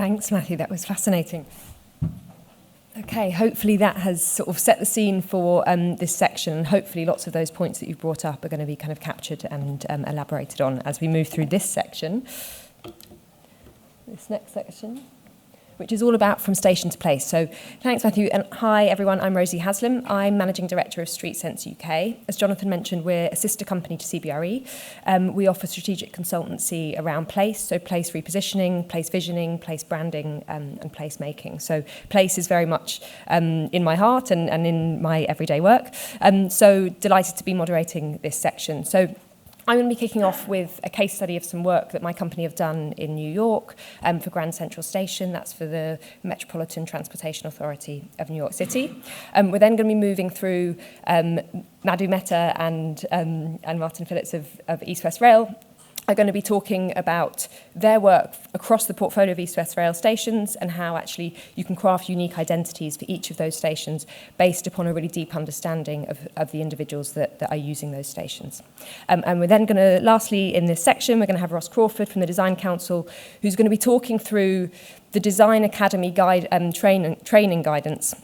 Thanks, Matthew. That was fascinating. Okay, hopefully that has sort of set the scene for this section. Hopefully lots of those points that you've brought up are going to be kind of captured and elaborated on as we move through this section. This next section, which is all about from station to place. So thanks, Matthew. And hi, everyone. I'm Rosie Haslam. I'm Managing Director of Street Sense UK. As Jonathan mentioned, we're a sister company to CBRE. We offer strategic consultancy around place, so place repositioning, place visioning, place branding, and place making. So place is very much in my heart and in my everyday work. So delighted to be moderating this section. So I'm going to be kicking off with a case study of some work that my company have done in New York for Grand Central Station. That's for the Metropolitan Transportation Authority of New York City. We're then going to be moving through Madhu Mehta and Martin Phillips of East West Rail are going to be talking about their work across the portfolio of East West Rail stations and how actually you can craft unique identities for each of those stations based upon a really deep understanding of the individuals that are using those stations. And we're then going to, lastly, in this section, we're going to have Ross Crawford from the Design Council, who's going to be talking through the Design Academy guide training guidance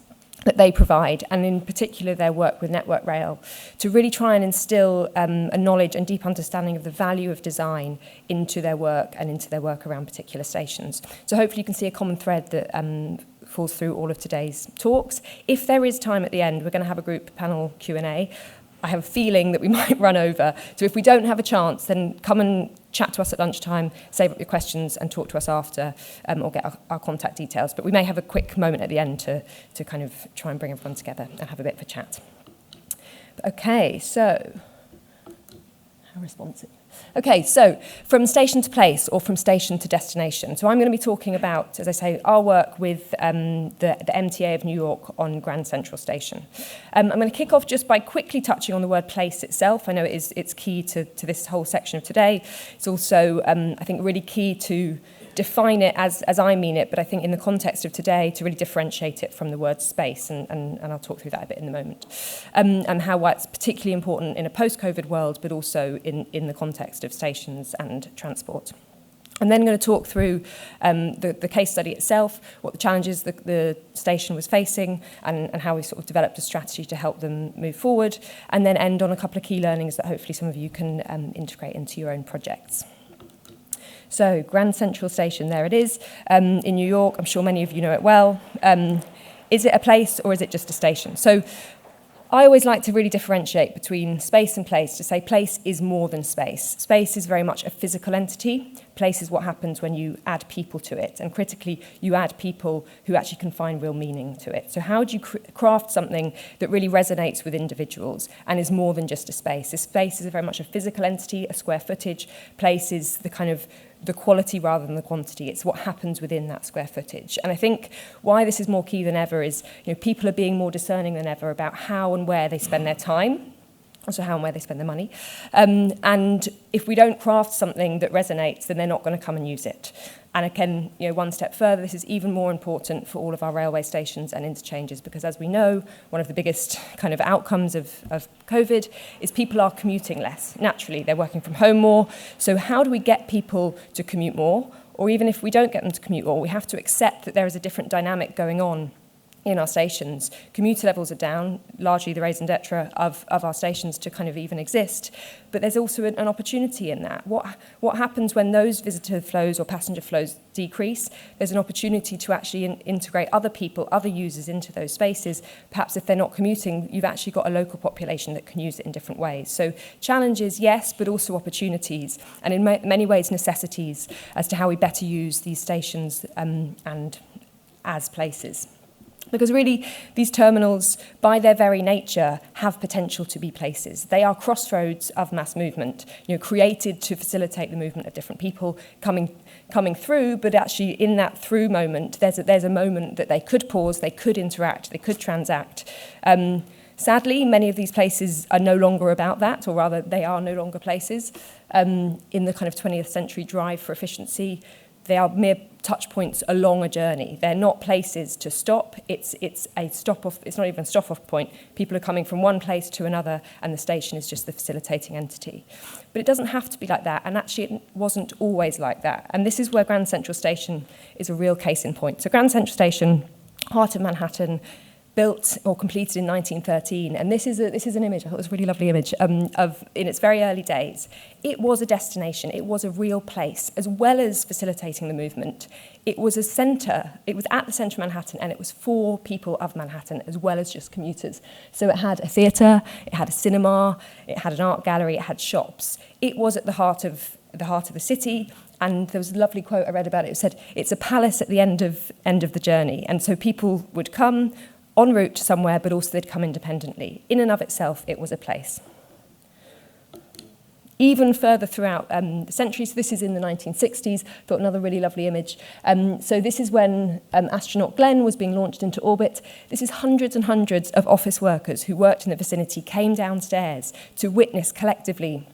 that they provide, and in particular their work with Network Rail, to really try and instill a knowledge and deep understanding of the value of design into their work and into their work around particular stations. So hopefully you can see a common thread that falls through all of today's talks. If there is time at the end, we're going to have a group panel Q&A. I have a feeling that we might run over. So if we don't have a chance, then come and chat to us at lunchtime, save up your questions and talk to us after, or get our contact details. But we may have a quick moment at the end to kind of try and bring everyone together and have a bit of a chat. Okay, so how responsive? Okay, so from station to place or from station to destination. So I'm going to be talking about, as I say, our work with the MTA of New York on Grand Central Station. I'm going to kick off just by quickly touching on the word place itself. I know it's key to this whole section of today. It's also, I think, really key to define it as I mean it, but I think in the context of today to really differentiate it from the word space, and I'll talk through that a bit in a moment, and why it's particularly important in a post-COVID world, but also in the context of stations and transport. I'm then going to talk through the case study itself, what the challenges the station was facing, and how we sort of developed a strategy to help them move forward, and then end on a couple of key learnings that hopefully some of you can integrate into your own projects. So, Grand Central Station, there it is, in New York. I'm sure many of you know it well. Is it a place or is it just a station? So, I always like to really differentiate between space and place, to say place is more than space. Space is very much a physical entity. Place is what happens when you add people to it. And critically, you add people who actually can find real meaning to it. So how do you craft something that really resonates with individuals and is more than just a space? This space is very much a physical entity, a square footage. Place is the kind of the quality rather than the quantity. It's what happens within that square footage. And I think why this is more key than ever is, people are being more discerning than ever about how and where they spend their time, also how and where they spend their money. And if we don't craft something that resonates, then they're not going to come and use it. And again, one step further, this is even more important for all of our railway stations and interchanges, because as we know, one of the biggest kind of outcomes of COVID is people are commuting less. Naturally, they're working from home more. So how do we get people to commute more? Or even if we don't get them to commute more, we have to accept that there is a different dynamic going on in our stations. Commuter levels are down, largely the raison d'etre of our stations to kind of even exist. But there's also an opportunity in that. What happens when those visitor flows or passenger flows decrease? There's an opportunity to actually integrate other people, other users into those spaces. Perhaps if they're not commuting, you've actually got a local population that can use it in different ways. So challenges, yes, but also opportunities. And in many ways, necessities as to how we better use these stations and as places. Because really, these terminals, by their very nature, have potential to be places. They are crossroads of mass movement, created to facilitate the movement of different people coming through, but actually in that through moment, there's a moment that they could pause, they could interact, they could transact. Sadly, many of these places are no longer about that, or rather, they are no longer places. In the kind of 20th century drive for efficiency, They are mere touch points along a journey. They're not places to stop. It's a stop off. It's not even a stop off point. People are coming from one place to another, and the station is just the facilitating entity. But it doesn't have to be like that, and actually it wasn't always like that. And this is where Grand Central Station is a real case in point. So Grand Central Station, heart of Manhattan, built or completed in 1913, and this is an image, I thought it was a really lovely image, of in its very early days. It was a destination, it was a real place, as well as facilitating the movement. It was a centre, it was at the centre of Manhattan, and it was for people of Manhattan, as well as just commuters. So it had a theatre, it had a cinema, it had an art gallery, it had shops. It was at the heart of the city, and there was a lovely quote I read about it. It said, it's a palace at the end of the journey. And so people would come en route to somewhere, but also they'd come independently. In and of itself, it was a place. Even further throughout the centuries, this is in the 1960s, thought another really lovely image. So this is when astronaut Glenn was being launched into orbit. This is hundreds and hundreds of office workers who worked in the vicinity came downstairs to witness collectively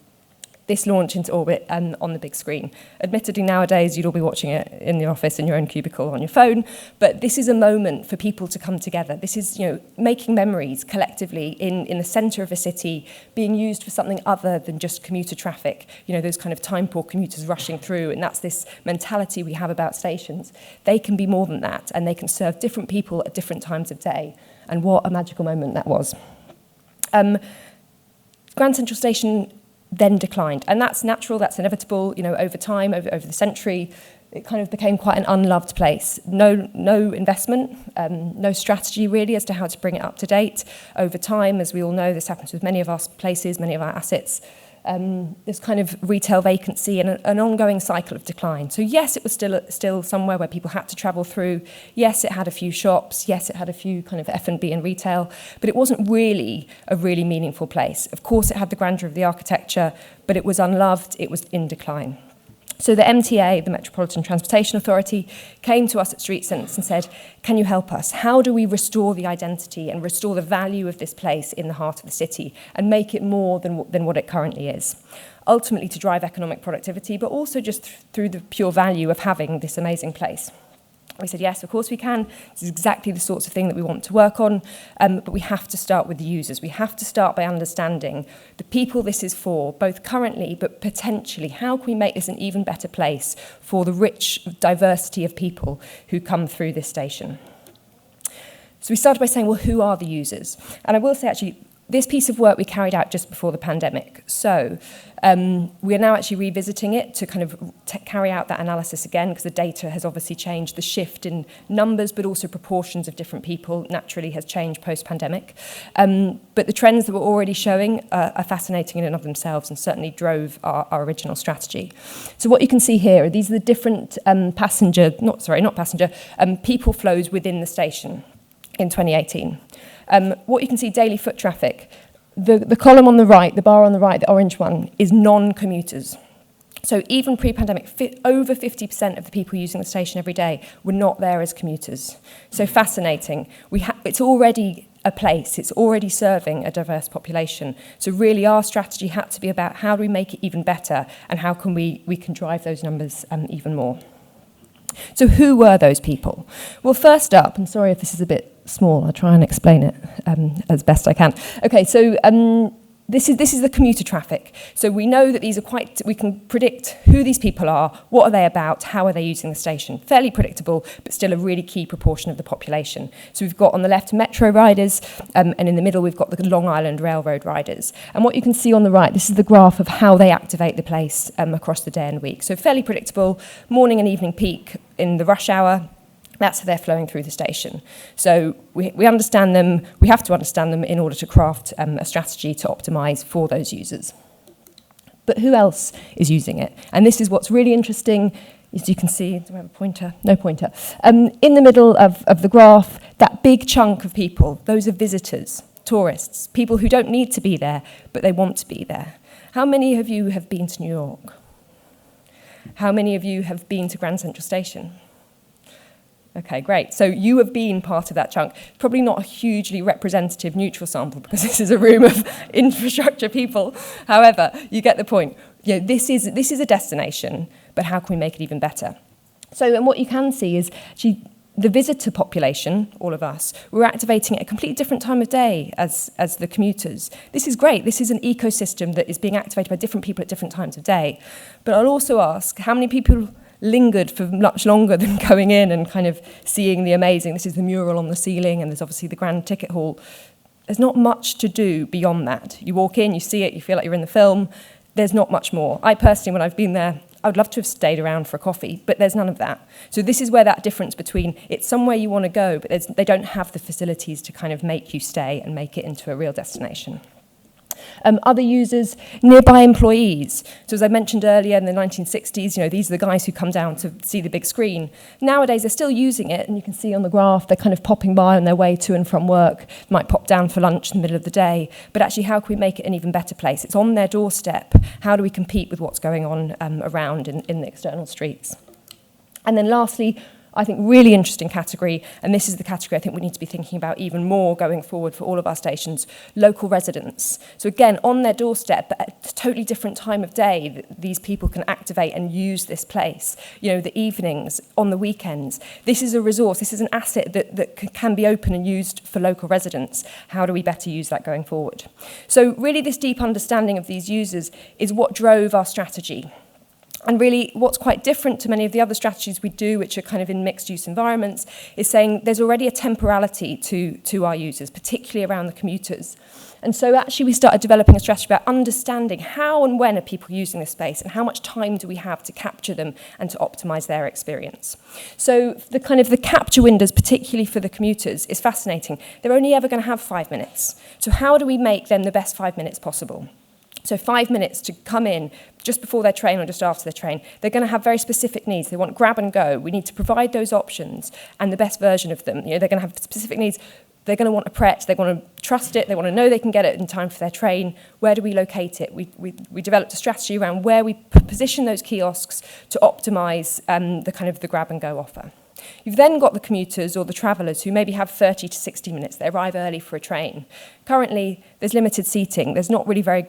this launch into orbit on the big screen. Admittedly, nowadays, you'd all be watching it in the office in your own cubicle on your phone, but this is a moment for people to come together. This is, making memories collectively in the centre of a city, being used for something other than just commuter traffic, those kind of time-poor commuters rushing through, and that's this mentality we have about stations. They can be more than that, and they can serve different people at different times of day, and what a magical moment that was. Grand Central Station then declined. And that's natural, that's inevitable, over time, over the century, it kind of became quite an unloved place. No investment, no strategy really as to how to bring it up to date. Over time, as we all know, this happens with many of our places, many of our assets. There's kind of retail vacancy and an ongoing cycle of decline. So yes, it was still somewhere where people had to travel through. Yes, it had a few shops. Yes, it had a few kind of F&B and retail, but it wasn't really a really meaningful place. Of course, it had the grandeur of the architecture, but it was unloved, it was in decline. So the MTA, the Metropolitan Transportation Authority, came to us at Street Sense and said, can you help us? How do we restore the identity and restore the value of this place in the heart of the city and make it more than what it currently is? Ultimately to drive economic productivity, but also just through the pure value of having this amazing place. We said, yes, of course we can. This is exactly the sorts of thing that we want to work on, but we have to start with the users. We have to start by understanding the people this is for, both currently, but potentially. How can we make this an even better place for the rich diversity of people who come through this station? So we started by saying, well, who are the users? And I will say, actually, this piece of work we carried out just before the pandemic. So we are now actually revisiting it to kind of carry out that analysis again, because the data has obviously changed. The shift in numbers, but also proportions of different people naturally has changed post-pandemic. But the trends that we're already showing are fascinating in and of themselves and certainly drove our original strategy. So what you can see here are these are the different people flows within the station in 2018. What you can see, daily foot traffic, the column on the right, the bar on the right, the orange one, is non-commuters. So even pre-pandemic, over 50% of the people using the station every day were not there as commuters. So fascinating. It's already a place, it's already serving a diverse population. So really our strategy had to be about how do we make it even better and how can we can drive those numbers even more. So who were those people? Well, first up, and sorry if this is a bit small, I'll try and explain it as best I can. Okay, so this is the commuter traffic. So we know that we can predict who these people are, what are they about, how are they using the station. Fairly predictable, but still a really key proportion of the population. So we've got on the left metro riders, and in the middle we've got the Long Island Railroad riders. And what you can see on the right, this is the graph of how they activate the place across the day and week. So fairly predictable, morning and evening peak in the rush hour. That's how they're flowing through the station. So we understand them, we have to understand them in order to craft a strategy to optimise for those users. But who else is using it? And this is what's really interesting, as you can see, do I have a pointer? No pointer. In the middle of the graph, that big chunk of people, those are visitors, tourists, people who don't need to be there, but they want to be there. How many of you have been to New York? How many of you have been to Grand Central Station? Okay, great. So you have been part of that chunk. Probably not a hugely representative neutral sample because this is a room of infrastructure people. However, you get the point. This is a destination, but how can we make it even better? So, and what you can see is actually the visitor population, all of us, we're activating at a completely different time of day as the commuters. This is great. This is an ecosystem that is being activated by different people at different times of day. But I'll also ask, how many people lingered for much longer than going in and kind of seeing the amazing, this is the mural on the ceiling, and there's obviously the grand ticket hall. There's not much to do beyond that. You walk in, you see it, you feel like you're in the film. There's not much more. I personally, when I've been there, I would love to have stayed around for a coffee, but there's none of that. So this is where that difference between it's somewhere you want to go, but they don't have the facilities to kind of make you stay and make it into a real destination. Other users, nearby employees. So as I mentioned earlier, in the 1960s, these are the guys who come down to see the big screen. Nowadays, they're still using it, and you can see on the graph, they're kind of popping by on their way to and from work, might pop down for lunch in the middle of the day. But actually, how can we make it an even better place? It's on their doorstep. How do we compete with what's going on around in the external streets? And then lastly, I think really interesting category, and this is the category I think we need to be thinking about even more going forward for all of our stations, local residents. So again, on their doorstep, but at a totally different time of day, these people can activate and use this place. The evenings, on the weekends. This is a resource, this is an asset that can be open and used for local residents. How do we better use that going forward? So really this deep understanding of these users is what drove our strategy. And really, what's quite different to many of the other strategies we do, which are kind of in mixed-use environments, is saying there's already a temporality to our users, particularly around the commuters. And so actually we started developing a strategy about understanding how and when are people using this space and how much time do we have to capture them and to optimise their experience. So the capture windows, particularly for the commuters, is fascinating. They're only ever going to have 5 minutes. So how do we make them the best 5 minutes possible? So 5 minutes to come in just before their train or just after their train. They're going to have very specific needs. They want grab and go. We need to provide those options and the best version of them. They're going to have specific needs. They're going to want a Pret. They're going to trust it. They want to know they can get it in time for their train. Where do we locate it? We developed a strategy around where we position those kiosks to optimise the grab and go offer. You've then got the commuters or the travellers who maybe have 30 to 60 minutes. They arrive early for a train. Currently, there's limited seating. There's not really very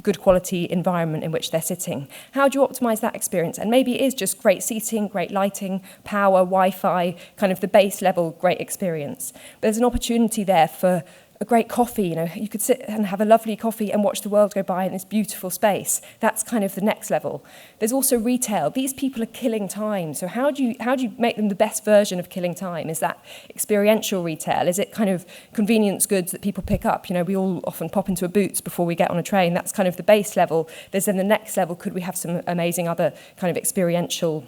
good quality environment in which they're sitting. How do you optimise that experience? And maybe it is just great seating, great lighting, power, Wi-Fi, kind of the base level great experience. But there's an opportunity there for a great coffee. You could sit and have a lovely coffee and watch the world go by in this beautiful space. That's kind of the next level. There's also retail. These people are killing time. So how do you make them the best version of killing time? Is that experiential retail? Is it kind of convenience goods that people pick up? We all often pop into a Boots before we get on a train. That's kind of the base level. There's then the next level. Could we have some amazing other kind of experiential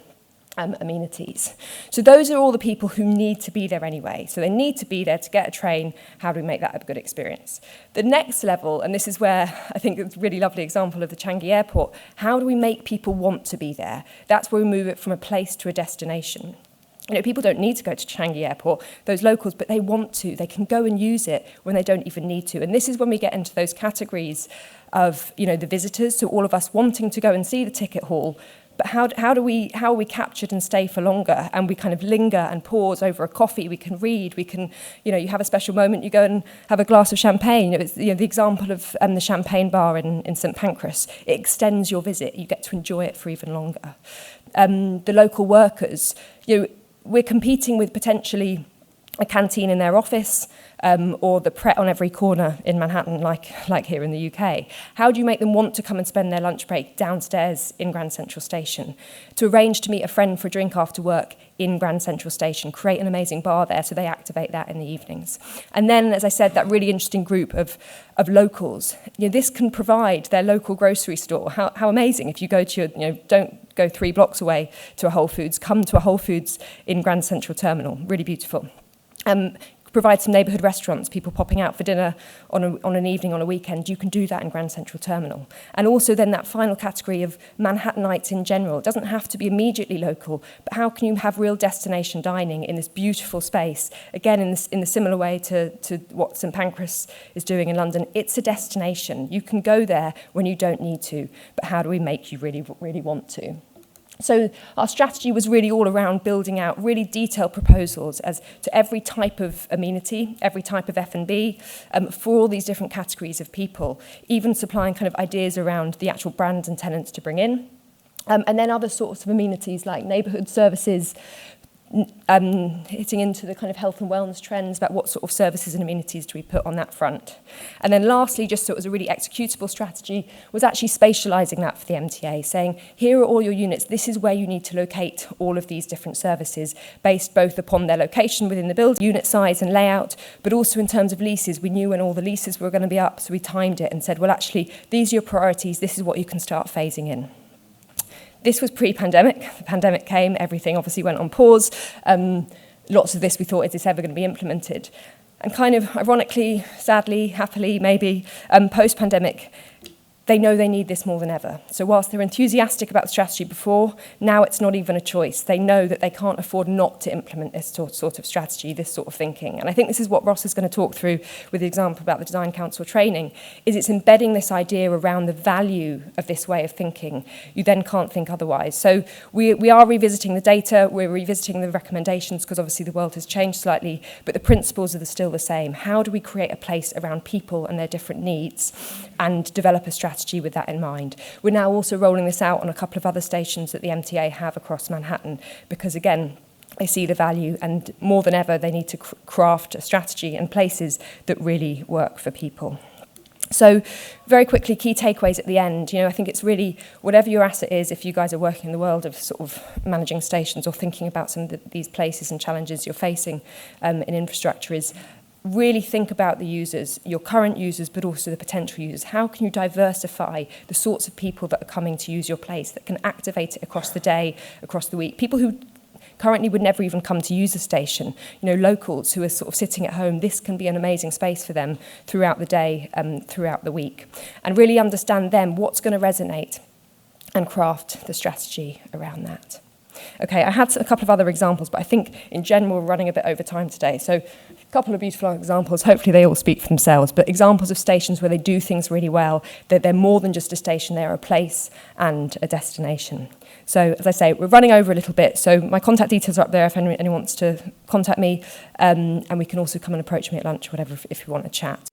amenities? So those are all the people who need to be there anyway. So they need to be there to get a train. How do we make that a good experience? The next level, and this is where I think it's a really lovely example of the Changi Airport, how do we make people want to be there? That's where we move it from a place to a destination. People don't need to go to Changi Airport, those locals, but they want to. They can go and use it when they don't even need to. And this is when we get into those categories of, the visitors, so all of us wanting to go and see the ticket hall. But how are we captured and stay for longer? And we kind of linger and pause over a coffee. We can read. We can, you have a special moment. You go and have a glass of champagne. It's the example of the champagne bar in St Pancras. It extends your visit. You get to enjoy it for even longer. The local workers, we're competing with potentially a canteen in their office, or the Pret on every corner in Manhattan, like here in the UK. How do you make them want to come and spend their lunch break downstairs in Grand Central Station? To arrange to meet a friend for a drink after work in Grand Central Station, create an amazing bar there so they activate that in the evenings. And then, as I said, that really interesting group of locals. This can provide their local grocery store. How amazing if you go to don't go 3 blocks away to a Whole Foods, come to a Whole Foods in Grand Central Terminal. Really beautiful. Provide some neighbourhood restaurants, people popping out for dinner on an evening, on a weekend. You can do that in Grand Central Terminal. And also then that final category of Manhattanites in general. It doesn't have to be immediately local, but how can you have real destination dining in this beautiful space? Again, in the similar way to what St Pancras is doing in London. It's a destination. You can go there when you don't need to, but how do we make you really, really want to? So our strategy was really all around building out really detailed proposals as to every type of amenity, every type of F&B, for all these different categories of people, even supplying kind of ideas around the actual brands and tenants to bring in. And then other sorts of amenities like neighbourhood services, hitting into the kind of health and wellness trends about what sort of services and amenities do we put on that front. And then lastly, just so it was a really executable strategy, was actually spatialising that for the MTA, saying, here are all your units, this is where you need to locate all of these different services, based both upon their location within the build, unit size and layout, but also in terms of leases. We knew when all the leases were going to be up, so we timed it and said, well, actually, these are your priorities, this is what you can start phasing in. This was pre-pandemic. The pandemic came, everything obviously went on pause. Lots of this we thought, is this ever going to be implemented? And kind of ironically, sadly, happily, maybe, post-pandemic, they know they need this more than ever. So whilst they're enthusiastic about the strategy before, now it's not even a choice. They know that they can't afford not to implement this sort of strategy, this sort of thinking. And I think this is what Ross is going to talk through with the example about the Design Council training, is it's embedding this idea around the value of this way of thinking. You then can't think otherwise. So we are revisiting the data, we're revisiting the recommendations, because obviously the world has changed slightly, but the principles are still the same. How do we create a place around people and their different needs and develop a strategy with that in mind? We're now also rolling this out on a couple of other stations that the MTA have across Manhattan, because again, they see the value, and more than ever they need to craft a strategy and places that really work for people. So very quickly, key takeaways at the end. I think it's really, whatever your asset is, if you guys are working in the world of sort of managing stations or thinking about some of these places and challenges you're facing in infrastructure, is really think about the users, your current users, but also the potential users. How can you diversify the sorts of people that are coming to use your place, that can activate it across the day, across the week? People who currently would never even come to use a station, locals who are sort of sitting at home, this can be an amazing space for them throughout the day, throughout the week. And really understand them, what's going to resonate, and craft the strategy around that. Okay, I had a couple of other examples, but I think in general we're running a bit over time today. So a couple of beautiful examples, hopefully they all speak for themselves, but examples of stations where they do things really well, that they're more than just a station, they're a place and a destination. So as I say, we're running over a little bit, so my contact details are up there if anyone wants to contact me, and we can also come and approach me at lunch or whatever if you want to chat.